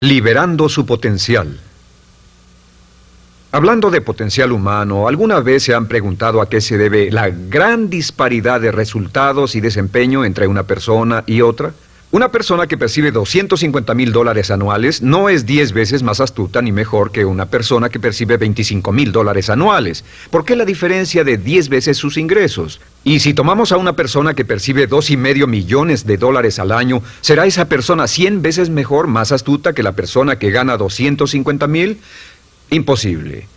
Liberando su potencial. Hablando de potencial humano, ¿alguna vez se han preguntado a qué se debe la gran disparidad de resultados y desempeño entre una persona y otra? Una persona que percibe $250,000 anuales no es 10 veces más astuta ni mejor que una persona que percibe $25,000 anuales. ¿Por qué la diferencia de 10 veces sus ingresos? Y si tomamos a una persona que percibe $2,5 millones al año, ¿será esa persona 100 veces mejor, más astuta que la persona que gana $250,000? Imposible.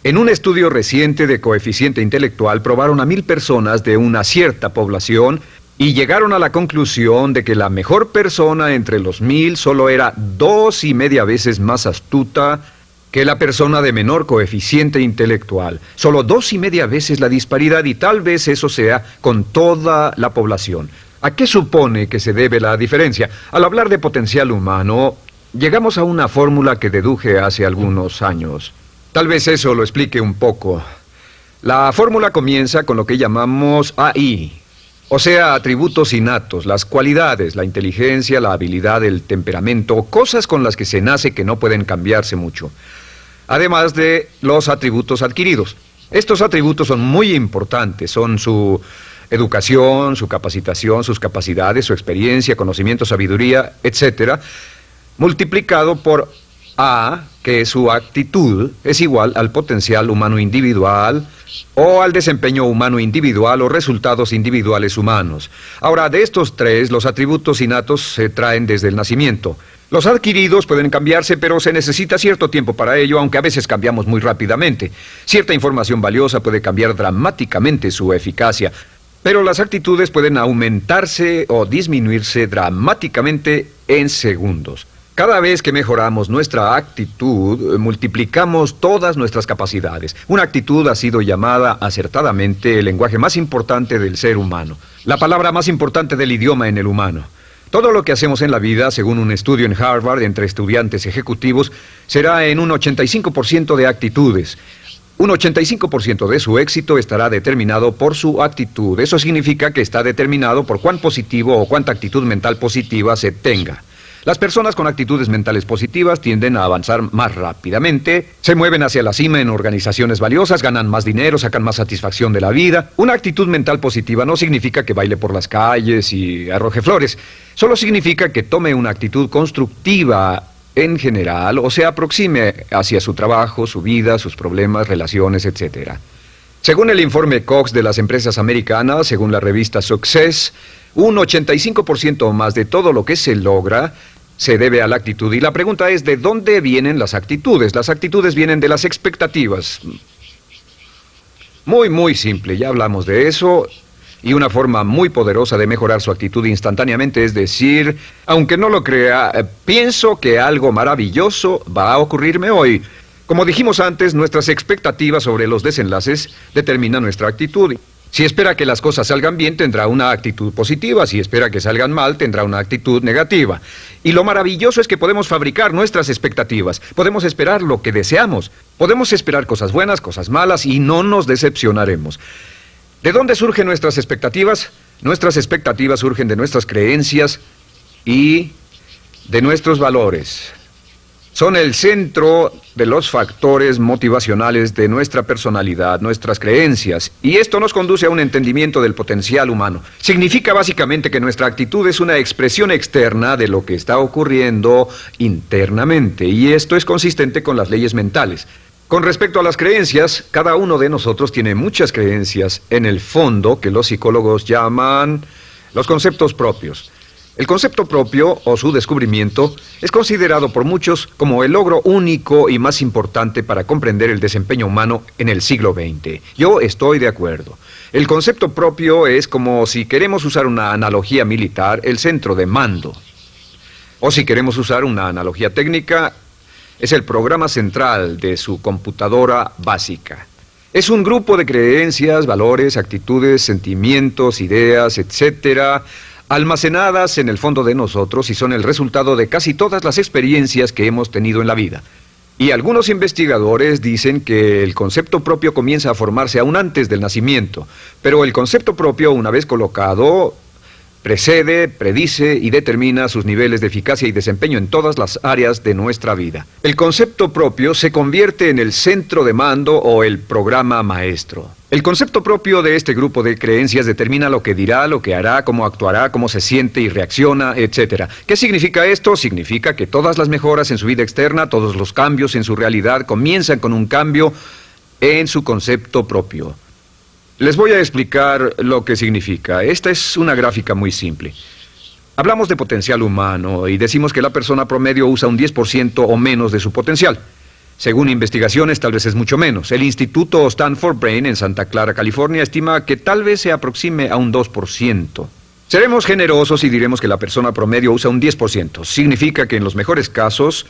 En un estudio reciente de coeficiente intelectual probaron a 1,000 personas de una cierta población y llegaron a la conclusión de que la mejor persona entre los 1,000 solo era 2,5 veces más astuta que la persona de menor coeficiente intelectual. Solo 2,5 veces la disparidad, y tal vez eso sea con toda la población. ¿A qué supone que se debe la diferencia? Al hablar de potencial humano, llegamos a una fórmula que deduje hace algunos años. Tal vez eso lo explique un poco. La fórmula comienza con lo que llamamos AI, o sea, atributos innatos, las cualidades, la inteligencia, la habilidad, el temperamento, cosas con las que se nace que no pueden cambiarse mucho. Además de los atributos adquiridos. Estos atributos son muy importantes, son su educación, su capacitación, sus capacidades, su experiencia, conocimiento, sabiduría, etcétera, multiplicado por A, que es su actitud, es igual al potencial humano individual o al desempeño humano individual o resultados individuales humanos. Ahora, de estos tres, los atributos innatos se traen desde el nacimiento. Los adquiridos pueden cambiarse, pero se necesita cierto tiempo para ello, aunque a veces cambiamos muy rápidamente. Cierta información valiosa puede cambiar dramáticamente su eficacia, pero las actitudes pueden aumentarse o disminuirse dramáticamente en segundos. Cada vez que mejoramos nuestra actitud, multiplicamos todas nuestras capacidades. Una actitud ha sido llamada acertadamente el lenguaje más importante del ser humano, la palabra más importante del idioma en el humano. Todo lo que hacemos en la vida, según un estudio en Harvard entre estudiantes ejecutivos, será en un 85% de actitudes. Un 85% de su éxito estará determinado por su actitud. Eso significa que está determinado por cuán positivo o cuánta actitud mental positiva se tenga. Las personas con actitudes mentales positivas tienden a avanzar más rápidamente, se mueven hacia la cima en organizaciones valiosas, ganan más dinero, sacan más satisfacción de la vida. Una actitud mental positiva no significa que baile por las calles y arroje flores. Solo significa que tome una actitud constructiva en general o se aproxime hacia su trabajo, su vida, sus problemas, relaciones, etc. Según el informe Cox de las empresas americanas, según la revista Success, un 85% o más de todo lo que se logra se debe a la actitud. Y la pregunta es, ¿de dónde vienen las actitudes? Las actitudes vienen de las expectativas. Muy simple, ya hablamos de eso. Y una forma muy poderosa de mejorar su actitud instantáneamente es decir, aunque no lo crea, pienso que algo maravilloso va a ocurrirme hoy. Como dijimos antes, nuestras expectativas sobre los desenlaces determinan nuestra actitud. Si espera que las cosas salgan bien, tendrá una actitud positiva. Si espera que salgan mal, tendrá una actitud negativa. Y lo maravilloso es que podemos fabricar nuestras expectativas. Podemos esperar lo que deseamos. Podemos esperar cosas buenas, cosas malas, y no nos decepcionaremos. ¿De dónde surgen nuestras expectativas? Nuestras expectativas surgen de nuestras creencias y de nuestros valores. Son el centro de los factores motivacionales de nuestra personalidad, nuestras creencias. Y esto nos conduce a un entendimiento del potencial humano. Significa básicamente que nuestra actitud es una expresión externa de lo que está ocurriendo internamente. Y esto es consistente con las leyes mentales. Con respecto a las creencias, cada uno de nosotros tiene muchas creencias en el fondo que los psicólogos llaman los conceptos propios. El concepto propio, o su descubrimiento, es considerado por muchos como el logro único y más importante para comprender el desempeño humano en el siglo XX. Yo estoy de acuerdo. El concepto propio es como, si queremos usar una analogía militar, el centro de mando. O si queremos usar una analogía técnica, es el programa central de su computadora básica. Es un grupo de creencias, valores, actitudes, sentimientos, ideas, etcétera, almacenadas en el fondo de nosotros y son el resultado de casi todas las experiencias que hemos tenido en la vida. Y algunos investigadores dicen que el concepto propio comienza a formarse aún antes del nacimiento, pero el concepto propio, una vez colocado, Precede, predice y determina sus niveles de eficacia y desempeño en todas las áreas de nuestra vida. El concepto propio se convierte en el centro de mando o el programa maestro. El concepto propio de este grupo de creencias determina lo que dirá, lo que hará, cómo actuará, cómo se siente y reacciona, etc. ¿Qué significa esto? Significa que todas las mejoras en su vida externa, todos los cambios en su realidad comienzan con un cambio en su concepto propio. Les voy a explicar lo que significa. Esta es una gráfica muy simple. Hablamos de potencial humano y decimos que la persona promedio usa un 10% o menos de su potencial. Según investigaciones, tal vez es mucho menos. El Instituto Stanford Brain en Santa Clara, California, estima que tal vez se aproxime a un 2%. Seremos generosos y diremos que la persona promedio usa un 10%. Significa que en los mejores casos,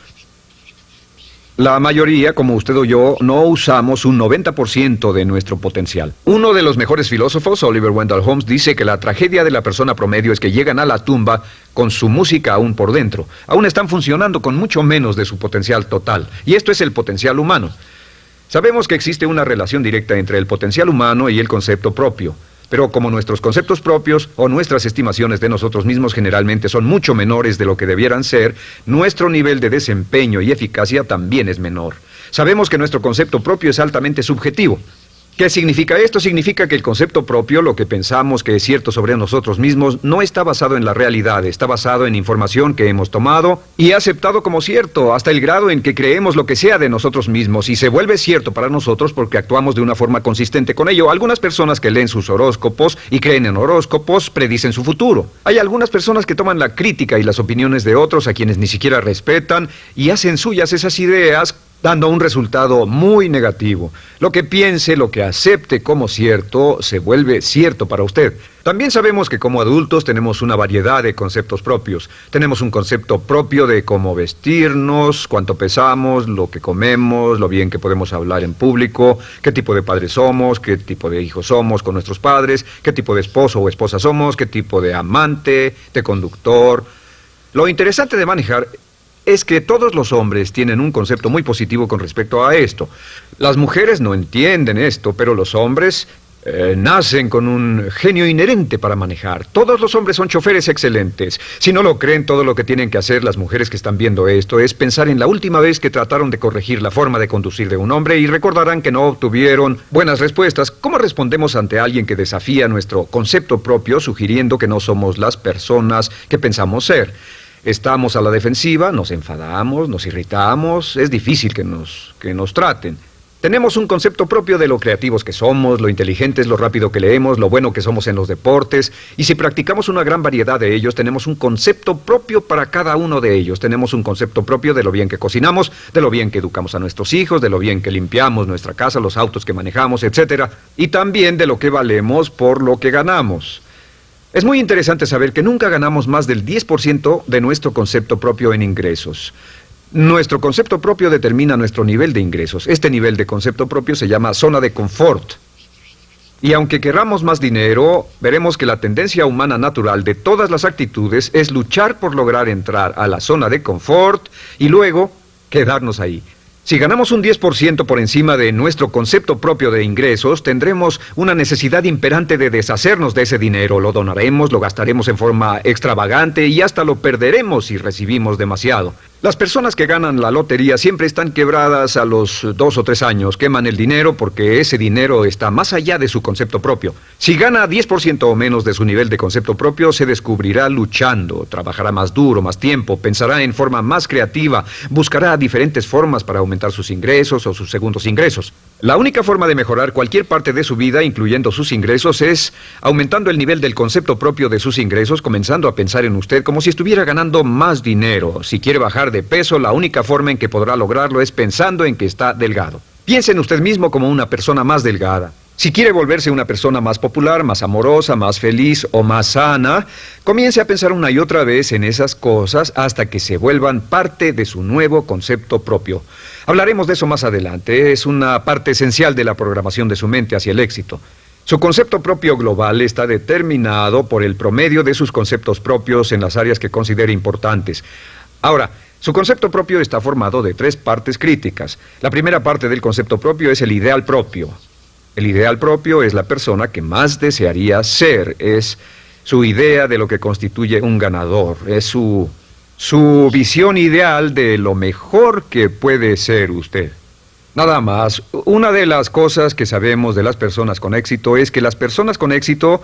la mayoría, como usted o yo, no usamos un 90% de nuestro potencial. Uno de los mejores filósofos, Oliver Wendell Holmes, dice que la tragedia de la persona promedio es que llegan a la tumba con su música aún por dentro. Aún están funcionando con mucho menos de su potencial total. Y esto es el potencial humano. Sabemos que existe una relación directa entre el potencial humano y el concepto propio. Pero como nuestros conceptos propios o nuestras estimaciones de nosotros mismos generalmente son mucho menores de lo que debieran ser, nuestro nivel de desempeño y eficacia también es menor. Sabemos que nuestro concepto propio es altamente subjetivo. ¿Qué significa esto? Significa que el concepto propio, lo que pensamos que es cierto sobre nosotros mismos, no está basado en la realidad, está basado en información que hemos tomado y aceptado como cierto, hasta el grado en que creemos lo que sea de nosotros mismos y se vuelve cierto para nosotros porque actuamos de una forma consistente con ello. Algunas personas que leen sus horóscopos y creen en horóscopos predicen su futuro. Hay algunas personas que toman la crítica y las opiniones de otros a quienes ni siquiera respetan y hacen suyas esas ideas, dando un resultado muy negativo. Lo que piense, lo que acepte como cierto, se vuelve cierto para usted. También sabemos que como adultos tenemos una variedad de conceptos propios. Tenemos un concepto propio de cómo vestirnos, cuánto pesamos, lo que comemos, lo bien que podemos hablar en público, qué tipo de padres somos, qué tipo de hijos somos con nuestros padres, qué tipo de esposo o esposa somos, qué tipo de amante, de conductor. Lo interesante de manejar es que todos los hombres tienen un concepto muy positivo con respecto a esto. Las mujeres no entienden esto, pero los hombres nacen con un genio inherente para manejar. Todos los hombres son choferes excelentes. Si no lo creen, todo lo que tienen que hacer las mujeres que están viendo esto es pensar en la última vez que trataron de corregir la forma de conducir de un hombre y recordarán que no obtuvieron buenas respuestas. ¿Cómo respondemos ante alguien que desafía nuestro concepto propio, sugiriendo que no somos las personas que pensamos ser? Estamos a la defensiva, nos enfadamos, nos irritamos, es difícil que nos traten. Tenemos un concepto propio de lo creativos que somos, lo inteligentes, lo rápido que leemos, lo bueno que somos en los deportes, y si practicamos una gran variedad de ellos, tenemos un concepto propio para cada uno de ellos. Tenemos un concepto propio de lo bien que cocinamos, de lo bien que educamos a nuestros hijos, de lo bien que limpiamos nuestra casa, los autos que manejamos, etc. Y también de lo que valemos por lo que ganamos. Es muy interesante saber que nunca ganamos más del 10% de nuestro concepto propio en ingresos. Nuestro concepto propio determina nuestro nivel de ingresos. Este nivel de concepto propio se llama zona de confort. Y aunque querramos más dinero, veremos que la tendencia humana natural de todas las actitudes es luchar por lograr entrar a la zona de confort y luego quedarnos ahí. Si ganamos un 10% por encima de nuestro concepto propio de ingresos, tendremos una necesidad imperante de deshacernos de ese dinero. Lo donaremos, lo gastaremos en forma extravagante y hasta lo perderemos si recibimos demasiado. Las personas que ganan la lotería siempre están quebradas a los 2 o 3 años. Queman el dinero porque ese dinero está más allá de su concepto propio. Si gana 10% o menos de su nivel de concepto propio, se descubrirá luchando, trabajará más duro, más tiempo, pensará en forma más creativa, buscará diferentes formas para aumentar sus ingresos o sus segundos ingresos. La única forma de mejorar cualquier parte de su vida, incluyendo sus ingresos, es aumentando el nivel del concepto propio de sus ingresos, comenzando a pensar en usted como si estuviera ganando más dinero. Si quiere bajar de peso, la única forma en que podrá lograrlo es pensando en que está delgado. Piense en usted mismo como una persona más delgada. Si quiere volverse una persona más popular, más amorosa, más feliz o más sana, comience a pensar una y otra vez en esas cosas hasta que se vuelvan parte de su nuevo concepto propio. Hablaremos de eso más adelante. Es una parte esencial de la programación de su mente hacia el éxito. Su concepto propio global está determinado por el promedio de sus conceptos propios en las áreas que considere importantes. Ahora, su concepto propio está formado de 3 partes críticas. La primera parte del concepto propio es el ideal propio. El ideal propio es la persona que más desearía ser, es su idea de lo que constituye un ganador, es su visión ideal de lo mejor que puede ser usted. Nada más, una de las cosas que sabemos de las personas con éxito es que las personas con éxito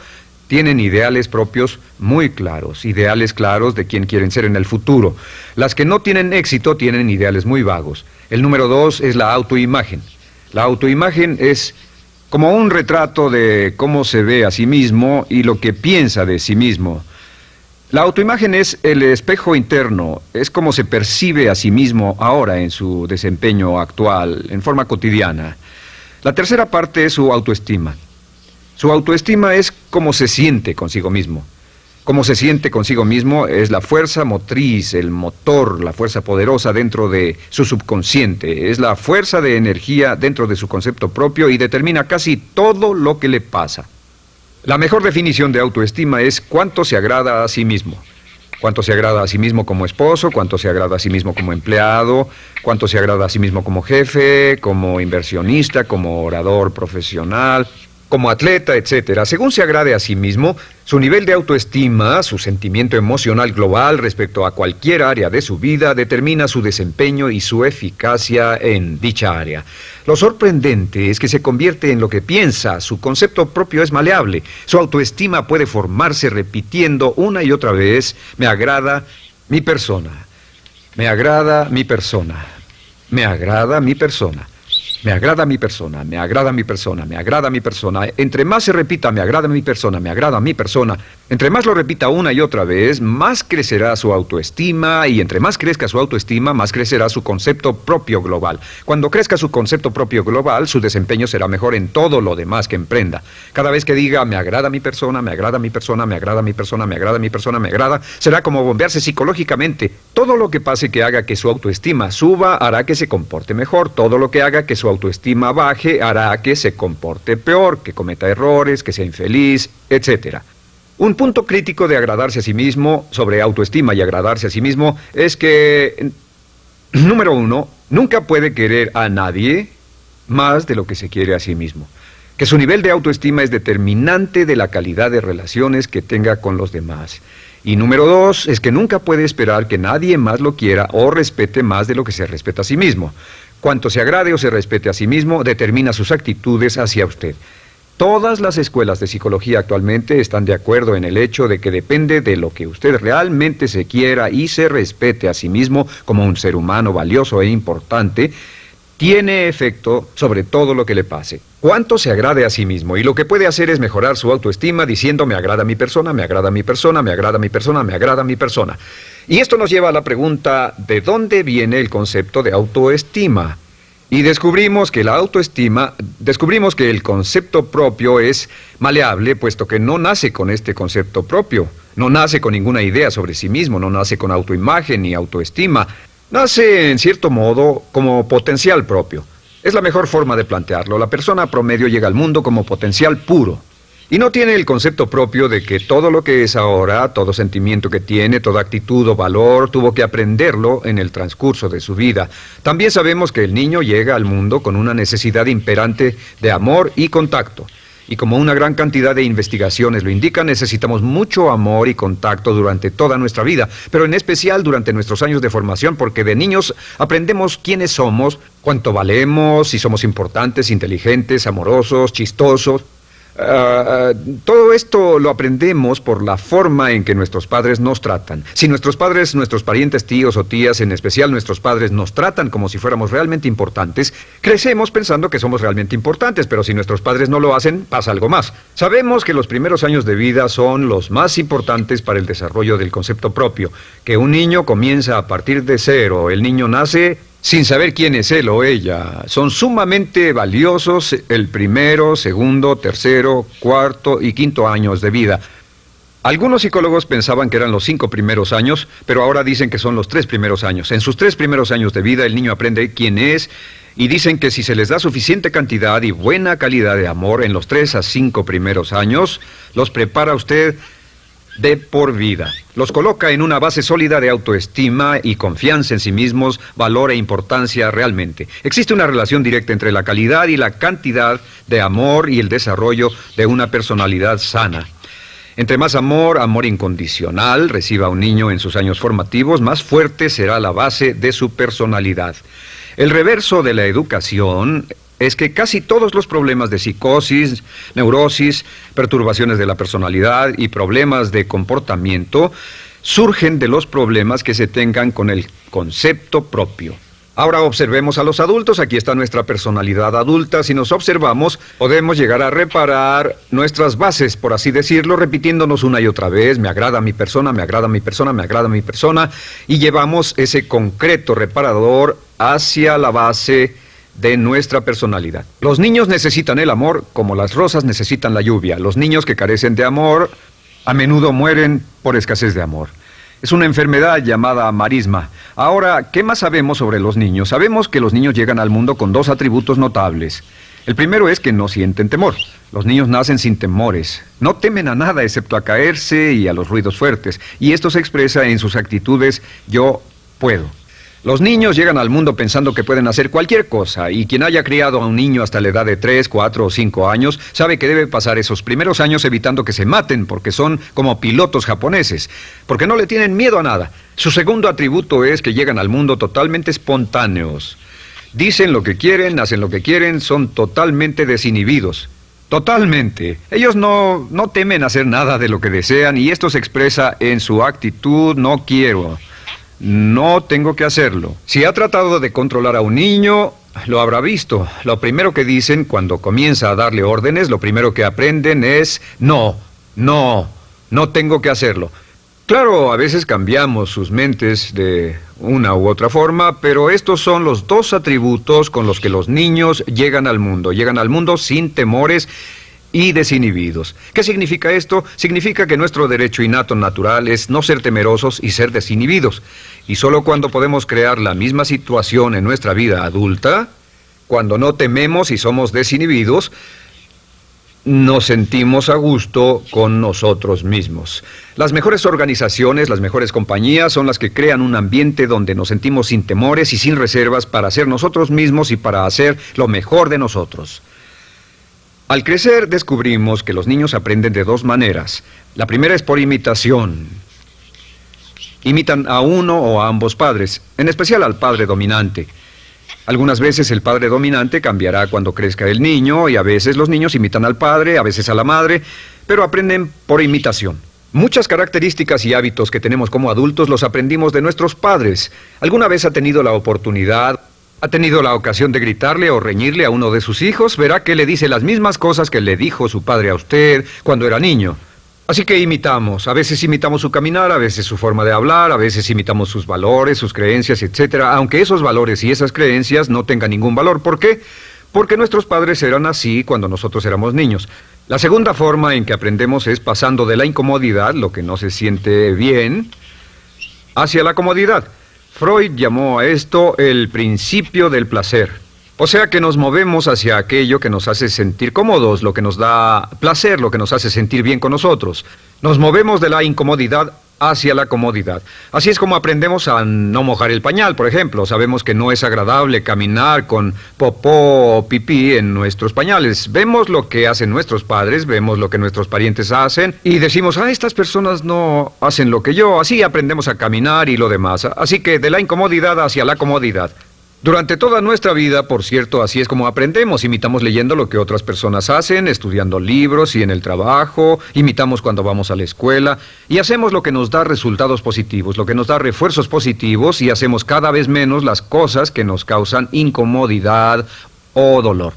tienen ideales propios muy claros, ideales claros de quién quieren ser en el futuro. Las que no tienen éxito tienen ideales muy vagos. El número 2 es la autoimagen. La autoimagen es como un retrato de cómo se ve a sí mismo y lo que piensa de sí mismo. La autoimagen es el espejo interno, es como se percibe a sí mismo ahora en su desempeño actual, en forma cotidiana. La tercera parte es su autoestima. Su autoestima es cómo se siente consigo mismo. Cómo se siente consigo mismo es la fuerza motriz, el motor, la fuerza poderosa dentro de su subconsciente. Es la fuerza de energía dentro de su concepto propio y determina casi todo lo que le pasa. La mejor definición de autoestima es cuánto se agrada a sí mismo. Cuánto se agrada a sí mismo como esposo, cuánto se agrada a sí mismo como empleado, cuánto se agrada a sí mismo como jefe, como inversionista, como orador profesional, como atleta, etcétera. Según se agrade a sí mismo, su nivel de autoestima, su sentimiento emocional global respecto a cualquier área de su vida, determina su desempeño y su eficacia en dicha área. Lo sorprendente es que se convierte en lo que piensa, su concepto propio es maleable, su autoestima puede formarse repitiendo una y otra vez, me agrada mi persona, me agrada mi persona, me agrada mi persona. Me agrada mi persona, me agrada mi persona, me agrada mi persona. Entre más se repita, me agrada mi persona, me agrada mi persona, entre más lo repita una y otra vez, más crecerá su autoestima y entre más crezca su autoestima, más crecerá su concepto propio global. Cuando crezca su concepto propio global, su desempeño será mejor en todo lo demás que emprenda. Cada vez que diga, me agrada mi persona, me agrada mi persona, me agrada mi persona, me agrada mi persona, me agrada, será como bombearse psicológicamente. Todo lo que pase que haga que su autoestima suba, hará que se comporte mejor. Todo lo que haga que su autoestima baje hará que se comporte peor, que cometa errores, que sea infeliz, etc. Un punto crítico de agradarse a sí mismo, sobre autoestima y agradarse a sí mismo, es que, número 1, nunca puede querer a nadie más de lo que se quiere a sí mismo. Que su nivel de autoestima es determinante de la calidad de relaciones que tenga con los demás. Y número 2, es que nunca puede esperar que nadie más lo quiera o respete más de lo que se respeta a sí mismo. Cuanto se agrade o se respete a sí mismo, determina sus actitudes hacia usted. Todas las escuelas de psicología actualmente están de acuerdo en el hecho de que depende de lo que usted realmente se quiera y se respete a sí mismo como un ser humano valioso e importante, tiene efecto sobre todo lo que le pase. Cuánto se agrade a sí mismo, y lo que puede hacer es mejorar su autoestima diciendo me agrada mi persona, me agrada mi persona, me agrada mi persona, me agrada mi persona. Y esto nos lleva a la pregunta, ¿de dónde viene el concepto de autoestima? Y descubrimos que el concepto propio es maleable, puesto que no nace con este concepto propio, no nace con ninguna idea sobre sí mismo, no nace con autoimagen ni autoestima. Nace, en cierto modo, como potencial propio. Es la mejor forma de plantearlo. La persona promedio llega al mundo como potencial puro. Y no tiene el concepto propio de que todo lo que es ahora, todo sentimiento que tiene, toda actitud o valor, tuvo que aprenderlo en el transcurso de su vida. También sabemos que el niño llega al mundo con una necesidad imperante de amor y contacto. Y como una gran cantidad de investigaciones lo indican, necesitamos mucho amor y contacto durante toda nuestra vida, pero en especial durante nuestros años de formación, porque de niños aprendemos quiénes somos, cuánto valemos, si somos importantes, inteligentes, amorosos, chistosos. Todo esto lo aprendemos por la forma en que nuestros padres nos tratan. Si nuestros padres, nuestros parientes, tíos o tías, en especial nuestros padres, nos tratan como si fuéramos realmente importantes, crecemos pensando que somos realmente importantes, pero si nuestros padres no lo hacen, pasa algo más. Sabemos que los primeros años de vida son los más importantes para el desarrollo del concepto propio, que un niño comienza a partir de cero. El niño nace sin saber quién es él o ella. Son sumamente valiosos el primero, segundo, tercero, cuarto y quinto años de vida. Algunos psicólogos pensaban que eran los 5 primeros años, pero ahora dicen que son los 3 primeros años. En sus 3 primeros años de vida el niño aprende quién es y dicen que si se les da suficiente cantidad y buena calidad de amor en los 3 a 5 primeros años, los prepara usted de por vida. Los coloca en una base sólida de autoestima y confianza en sí mismos, valor e importancia realmente. Existe una relación directa entre la calidad y la cantidad de amor y el desarrollo de una personalidad sana. Entre más amor, amor incondicional, reciba un niño en sus años formativos, más fuerte será la base de su personalidad. El reverso de la educación es que casi todos los problemas de psicosis, neurosis, perturbaciones de la personalidad y problemas de comportamiento surgen de los problemas que se tengan con el concepto propio. Ahora observemos a los adultos. Aquí está nuestra personalidad adulta. Si nos observamos, podemos llegar a reparar nuestras bases, por así decirlo, repitiéndonos una y otra vez: me agrada mi persona, me agrada mi persona, me agrada mi persona, y llevamos ese concreto reparador hacia la base de nuestra personalidad. Los niños necesitan el amor como las rosas necesitan la lluvia. Los niños que carecen de amor a menudo mueren por escasez de amor. Es una enfermedad llamada marisma. Ahora, ¿qué más sabemos sobre los niños? Sabemos que los niños llegan al mundo con dos atributos notables. El primero es que no sienten temor. Los niños nacen sin temores. No temen a nada excepto a caerse y a los ruidos fuertes. Y esto se expresa en sus actitudes: yo puedo. Los niños llegan al mundo pensando que pueden hacer cualquier cosa, y quien haya criado a un niño hasta la edad de 3, 4 o 5 años sabe que debe pasar esos primeros años evitando que se maten, porque son como pilotos japoneses, porque no le tienen miedo a nada. Su segundo atributo es que llegan al mundo totalmente espontáneos. Dicen lo que quieren, hacen lo que quieren, son totalmente desinhibidos. Totalmente. Ellos no temen hacer nada de lo que desean, y esto se expresa en su actitud: no quiero. No tengo que hacerlo. Si ha tratado de controlar a un niño, lo habrá visto. Lo primero que dicen cuando comienza a darle órdenes, lo primero que aprenden es: no tengo que hacerlo. Claro, a veces cambiamos sus mentes de una u otra forma, pero estos son los dos atributos con los que los niños llegan al mundo. Llegan al mundo sin temores y desinhibidos. ¿Qué significa esto? Significa que nuestro derecho innato natural es no ser temerosos y ser desinhibidos. Y solo cuando podemos crear la misma situación en nuestra vida adulta, cuando no tememos y somos desinhibidos, nos sentimos a gusto con nosotros mismos. Las mejores organizaciones, las mejores compañías son las que crean un ambiente donde nos sentimos sin temores y sin reservas para ser nosotros mismos y para hacer lo mejor de nosotros. Al crecer descubrimos que los niños aprenden de dos maneras. La primera es por imitación. Imitan a uno o a ambos padres, en especial al padre dominante. Algunas veces el padre dominante cambiará cuando crezca el niño, y a veces los niños imitan al padre, a veces a la madre, pero aprenden por imitación. Muchas características y hábitos que tenemos como adultos los aprendimos de nuestros padres. ¿Alguna vez ha tenido la oportunidad, ha tenido la ocasión de gritarle o reñirle a uno de sus hijos? Verá que le dice las mismas cosas que le dijo su padre a usted cuando era niño. Así que imitamos. A veces imitamos su caminar, a veces su forma de hablar, a veces imitamos sus valores, sus creencias, etcétera, aunque esos valores y esas creencias no tengan ningún valor. ¿Por qué? Porque nuestros padres eran así cuando nosotros éramos niños. La segunda forma en que aprendemos es pasando de la incomodidad, lo que no se siente bien, hacia la comodidad. Freud llamó a esto el principio del placer. O sea que nos movemos hacia aquello que nos hace sentir cómodos, lo que nos da placer, lo que nos hace sentir bien con nosotros. Nos movemos de la incomodidad hacia la comodidad. Así es como aprendemos a no mojar el pañal, por ejemplo. Sabemos que no es agradable caminar con popó o pipí en nuestros pañales. Vemos lo que hacen nuestros padres, vemos lo que nuestros parientes hacen y decimos: estas personas no hacen lo que yo. Así aprendemos a caminar y lo demás. Así que de la incomodidad hacia la comodidad. Durante toda nuestra vida, por cierto, así es como aprendemos. Imitamos leyendo lo que otras personas hacen, estudiando libros y en el trabajo, imitamos cuando vamos a la escuela, y hacemos lo que nos da resultados positivos, lo que nos da refuerzos positivos, y hacemos cada vez menos las cosas que nos causan incomodidad o dolor.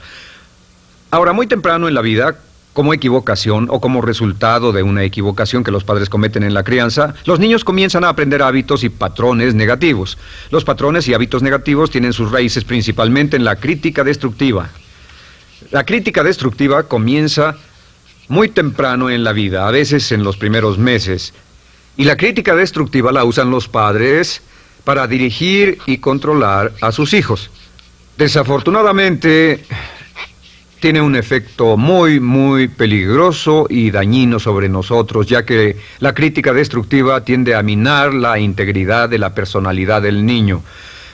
Ahora, muy temprano en la vida, como equivocación o como resultado de una equivocación que los padres cometen en la crianza, los niños comienzan a aprender hábitos y patrones negativos. Los patrones y hábitos negativos tienen sus raíces principalmente en la crítica destructiva. La crítica destructiva comienza muy temprano en la vida, a veces en los primeros meses. Y la crítica destructiva la usan los padres para dirigir y controlar a sus hijos. Desafortunadamente, tiene un efecto muy peligroso y dañino sobre nosotros, ya que la crítica destructiva tiende a minar la integridad de la personalidad del niño.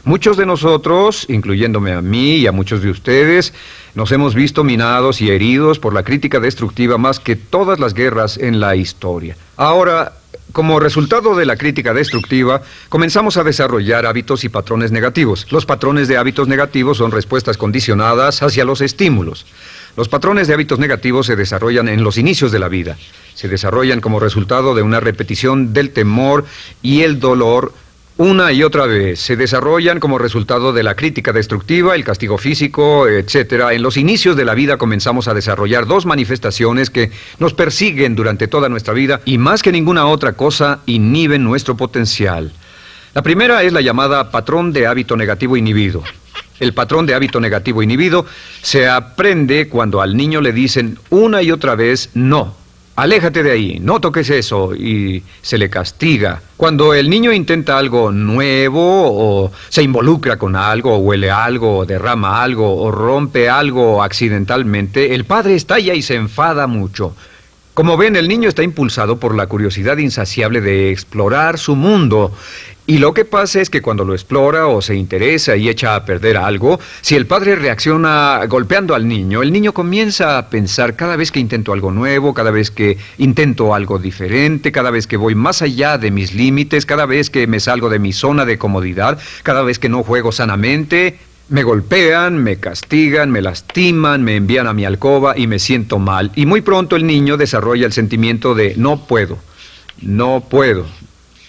Muchos de nosotros, incluyéndome a mí y a muchos de ustedes, nos hemos visto minados y heridos por la crítica destructiva más que todas las guerras en la historia. Ahora, como resultado de la crítica destructiva, comenzamos a desarrollar hábitos y patrones negativos. Los patrones de hábitos negativos son respuestas condicionadas hacia los estímulos. Los patrones de hábitos negativos se desarrollan en los inicios de la vida. Se desarrollan como resultado de una repetición del temor y el dolor una y otra vez. Se desarrollan como resultado de la crítica destructiva, el castigo físico, etc. En los inicios de la vida comenzamos a desarrollar dos manifestaciones que nos persiguen durante toda nuestra vida y más que ninguna otra cosa inhiben nuestro potencial. La primera es la llamada patrón de hábito negativo inhibido. El patrón de hábito negativo inhibido se aprende cuando al niño le dicen una y otra vez no. Aléjate de ahí, no toques eso, y se le castiga. Cuando el niño intenta algo nuevo, o se involucra con algo, o huele algo, o derrama algo, o rompe algo accidentalmente, el padre estalla y se enfada mucho. Como ven, el niño está impulsado por la curiosidad insaciable de explorar su mundo. Y lo que pasa es que cuando lo explora o se interesa y echa a perder algo, si el padre reacciona golpeando al niño, el niño comienza a pensar cada vez que intento algo nuevo, cada vez que intento algo diferente, cada vez que voy más allá de mis límites, cada vez que me salgo de mi zona de comodidad, cada vez que no juego sanamente, me golpean, me castigan, me lastiman, me envían a mi alcoba y me siento mal. Y muy pronto el niño desarrolla el sentimiento de no puedo, no puedo.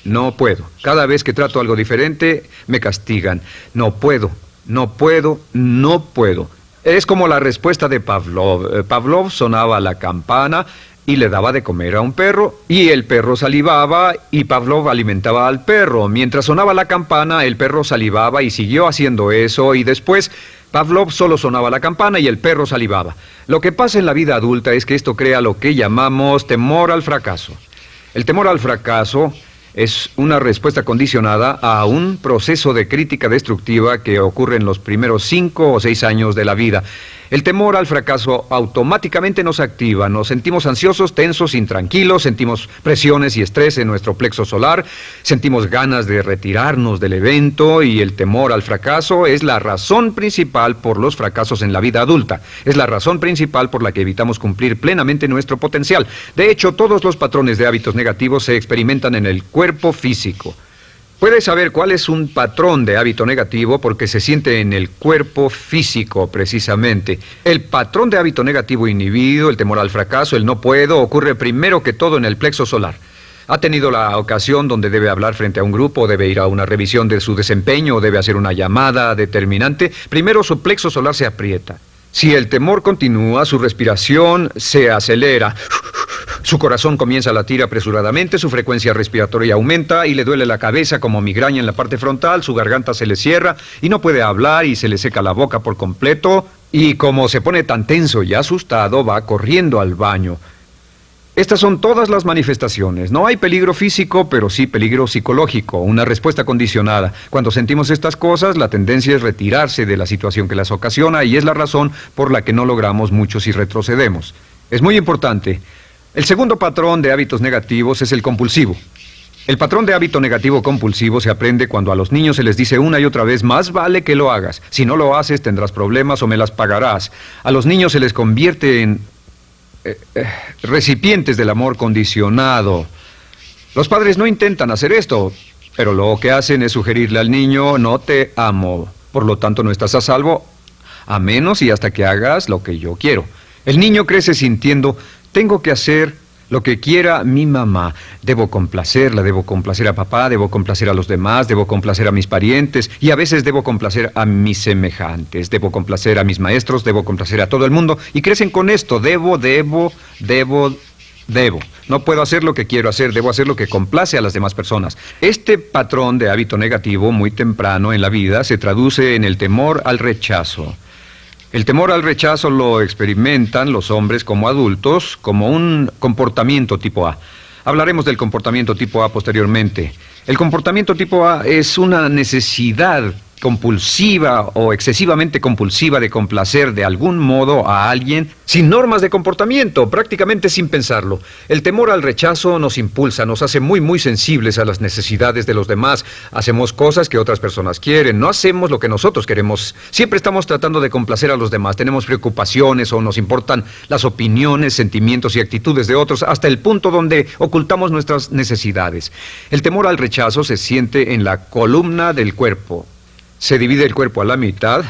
No puedo. Cada vez que trato algo diferente, me castigan. No puedo, no puedo, no puedo. Es como la respuesta de Pavlov. Pavlov sonaba la campana y le daba de comer a un perro, y el perro salivaba, y Pavlov alimentaba al perro. Mientras sonaba la campana, el perro salivaba y siguió haciendo eso, y después Pavlov solo sonaba la campana y el perro salivaba. Lo que pasa en la vida adulta es que esto crea lo que llamamos temor al fracaso. El temor al fracaso es una respuesta condicionada a un proceso de crítica destructiva que ocurre en los primeros 5 o 6 años de la vida. El temor al fracaso automáticamente nos activa, nos sentimos ansiosos, tensos, intranquilos, sentimos presiones y estrés en nuestro plexo solar, sentimos ganas de retirarnos del evento, y el temor al fracaso es la razón principal por los fracasos en la vida adulta. Es la razón principal por la que evitamos cumplir plenamente nuestro potencial. De hecho, todos los patrones de hábitos negativos se experimentan en el cuerpo físico. Puedes saber cuál es un patrón de hábito negativo porque se siente en el cuerpo físico, precisamente. El patrón de hábito negativo inhibido, el temor al fracaso, el no puedo, ocurre primero que todo en el plexo solar. ¿Ha tenido la ocasión donde debe hablar frente a un grupo, debe ir a una revisión de su desempeño o debe hacer una llamada determinante? Primero su plexo solar se aprieta. Si el temor continúa, su respiración se acelera. Su corazón comienza a latir apresuradamente, su frecuencia respiratoria aumenta y le duele la cabeza como migraña en la parte frontal, su garganta se le cierra y no puede hablar y se le seca la boca por completo, y como se pone tan tenso y asustado, va corriendo al baño. Estas son todas las manifestaciones. No hay peligro físico, pero sí peligro psicológico, una respuesta condicionada. Cuando sentimos estas cosas, la tendencia es retirarse de la situación que las ocasiona, y es la razón por la que no logramos mucho si retrocedemos. Es muy importante. El segundo patrón de hábitos negativos es el compulsivo. El patrón de hábito negativo compulsivo se aprende cuando a los niños se les dice una y otra vez: más vale que lo hagas. Si no lo haces, tendrás problemas o me las pagarás. A los niños se les convierte en recipientes del amor condicionado. Los padres no intentan hacer esto, pero lo que hacen es sugerirle al niño: no te amo, por lo tanto no estás a salvo, a menos y hasta que hagas lo que yo quiero. El niño crece sintiendo: tengo que hacer lo que quiera mi mamá. Debo complacerla, debo complacer a papá, debo complacer a los demás, debo complacer a mis parientes, y a veces debo complacer a mis semejantes, debo complacer a mis maestros, debo complacer a todo el mundo, y crecen con esto: debo. No puedo hacer lo que quiero hacer, debo hacer lo que complace a las demás personas. Este patrón de hábito negativo muy temprano en la vida se traduce en el temor al rechazo. El temor al rechazo lo experimentan los hombres como adultos como un comportamiento tipo A. Hablaremos del comportamiento tipo A posteriormente. El comportamiento tipo A es una necesidad compulsiva o excesivamente compulsiva de complacer de algún modo a alguien sin normas de comportamiento, prácticamente sin pensarlo. El temor al rechazo nos impulsa, nos hace muy sensibles a las necesidades de los demás. Hacemos cosas que otras personas quieren, no hacemos lo que nosotros queremos. Siempre estamos tratando de complacer a los demás. Tenemos preocupaciones o nos importan las opiniones, sentimientos y actitudes de otros hasta el punto donde ocultamos nuestras necesidades. El temor al rechazo se siente en la columna del cuerpo. Se divide el cuerpo a la mitad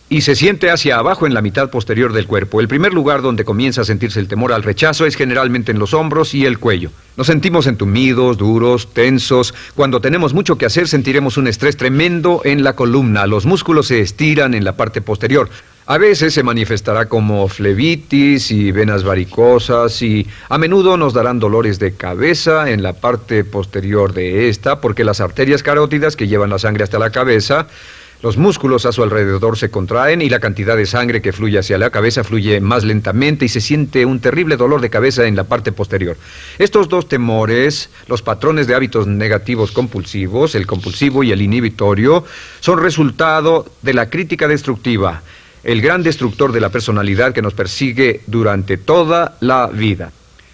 y se siente hacia abajo en la mitad posterior del cuerpo. El primer lugar donde comienza a sentirse el temor al rechazo es generalmente en los hombros y el cuello. Nos sentimos entumidos, duros, tensos. Cuando tenemos mucho que hacer sentiremos un estrés tremendo en la columna. Los músculos se estiran en la parte posterior. A veces se manifestará como flebitis y venas varicosas y a menudo nos darán dolores de cabeza en la parte posterior de esta porque las arterias carótidas que llevan la sangre hasta la cabeza, los músculos a su alrededor se contraen y la cantidad de sangre que fluye hacia la cabeza fluye más lentamente y se siente un terrible dolor de cabeza en la parte posterior. Estos dos temores, los patrones de hábitos negativos compulsivos, el compulsivo y el inhibitorio, son resultado de la crítica destructiva, el gran destructor de la personalidad que nos persigue durante toda la vida.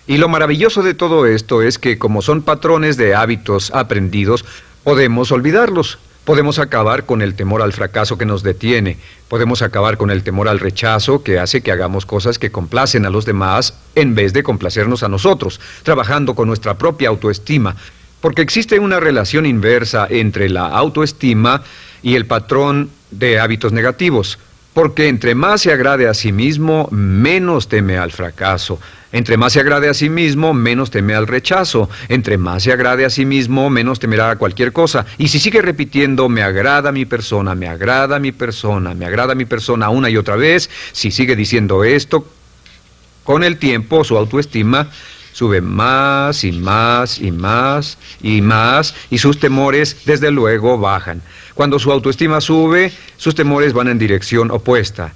Y lo maravilloso de todo esto es que como son patrones de hábitos aprendidos, podemos olvidarlos. Podemos acabar con el temor al fracaso que nos detiene. Podemos acabar con el temor al rechazo que hace que hagamos cosas que complacen a los demás en vez de complacernos a nosotros, trabajando con nuestra propia autoestima. Porque existe una relación inversa entre la autoestima y el patrón de hábitos negativos. Porque entre más se agrade a sí mismo, menos teme al fracaso. Entre más se agrade a sí mismo, menos teme al rechazo. Entre más se agrade a sí mismo, menos temerá a cualquier cosa. Y si sigue repitiendo, me agrada mi persona, me agrada mi persona, me agrada mi persona una y otra vez, si sigue diciendo esto, con el tiempo su autoestima sube más y más y más y más y sus temores desde luego bajan. Cuando su autoestima sube, sus temores van en dirección opuesta.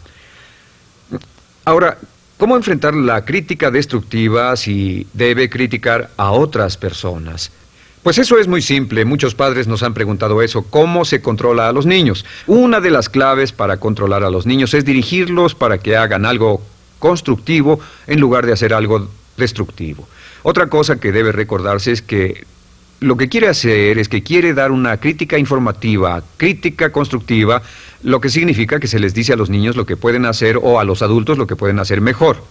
Ahora, ¿cómo enfrentar la crítica destructiva si debe criticar a otras personas? Pues eso es muy simple. Muchos padres nos han preguntado eso. ¿Cómo se controla a los niños? Una de las claves para controlar a los niños es dirigirlos para que hagan algo constructivo en lugar de hacer algo destructivo. Otra cosa que debe recordarse es que lo que quiere hacer es que quiere dar una crítica informativa, crítica constructiva, lo que significa que se les dice a los niños lo que pueden hacer o a los adultos lo que pueden hacer mejor.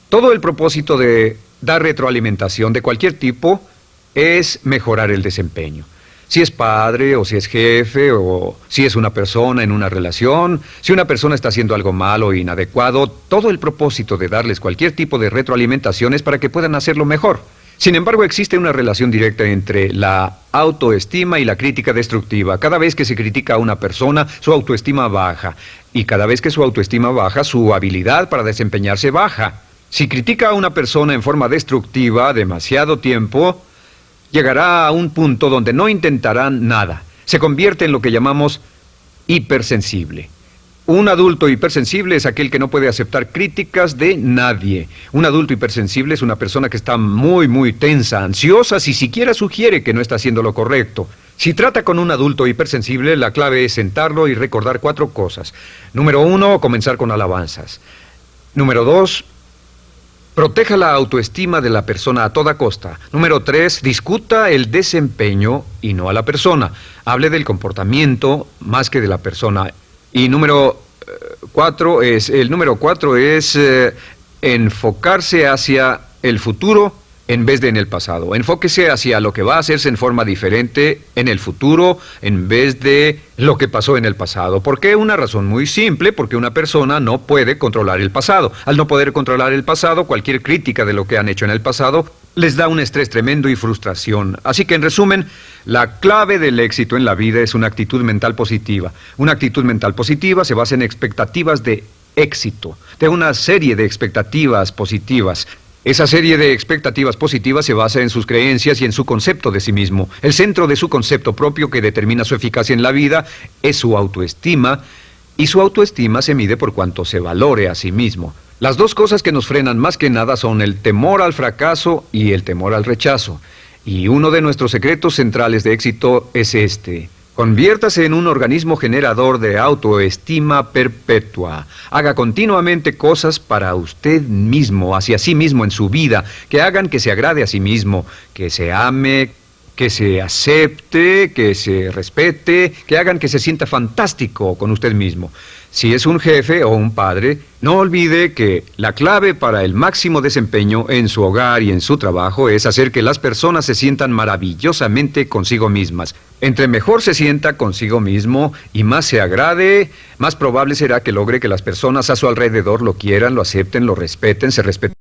Todo el propósito de dar retroalimentación de cualquier tipo es mejorar el desempeño. Si es padre o si es jefe o si es una persona en una relación, si una persona está haciendo algo malo o inadecuado, todo el propósito de darles cualquier tipo de retroalimentación es para que puedan hacerlo mejor. Sin embargo, existe una relación directa entre la autoestima y la crítica destructiva. Cada vez que se critica a una persona, su autoestima baja. Y cada vez que su autoestima baja, su habilidad para desempeñarse baja. Si critica a una persona en forma destructiva demasiado tiempo, llegará a un punto donde no intentarán nada. Se convierte en lo que llamamos hipersensible. Un adulto hipersensible es aquel que no puede aceptar críticas de nadie. Un adulto hipersensible es una persona que está muy tensa, ansiosa, si siquiera sugiere que no está haciendo lo correcto. Si trata con un adulto hipersensible, la clave es sentarlo y recordar 4 cosas. Número 1, comenzar con alabanzas. Número 2, proteja la autoestima de la persona a toda costa. Número 3, discuta el desempeño y no a la persona. Hable del comportamiento más que de la persona. Y número 4 es enfocarse hacia el futuro en vez de en el pasado. Enfóquese hacia lo que va a hacerse en forma diferente en el futuro en vez de lo que pasó en el pasado. ¿Por qué? Una razón muy simple, porque una persona no puede controlar el pasado. Al no poder controlar el pasado, cualquier crítica de lo que han hecho en el pasado les da un estrés tremendo y frustración. Así que, en resumen, la clave del éxito en la vida es una actitud mental positiva. Una actitud mental positiva se basa en expectativas de éxito, de una serie de expectativas positivas. Esa serie de expectativas positivas se basa en sus creencias y en su concepto de sí mismo. El centro de su concepto propio que determina su eficacia en la vida es su autoestima, y su autoestima se mide por cuanto se valore a sí mismo. Las dos cosas que nos frenan más que nada son el temor al fracaso y el temor al rechazo. Y uno de nuestros secretos centrales de éxito es este: Conviértase en un organismo generador de autoestima perpetua. Haga continuamente cosas para usted mismo, hacia sí mismo en su vida, que hagan que se agrade a sí mismo, que se ame, que se acepte, que se respete, que hagan que se sienta fantástico con usted mismo. Si es un jefe o un padre, no olvide que la clave para el máximo desempeño en su hogar y en su trabajo es hacer que las personas se sientan maravillosamente consigo mismas. Entre mejor se sienta consigo mismo y más se agrade, más probable será que logre que las personas a su alrededor lo quieran, lo acepten, lo respeten, se respeten.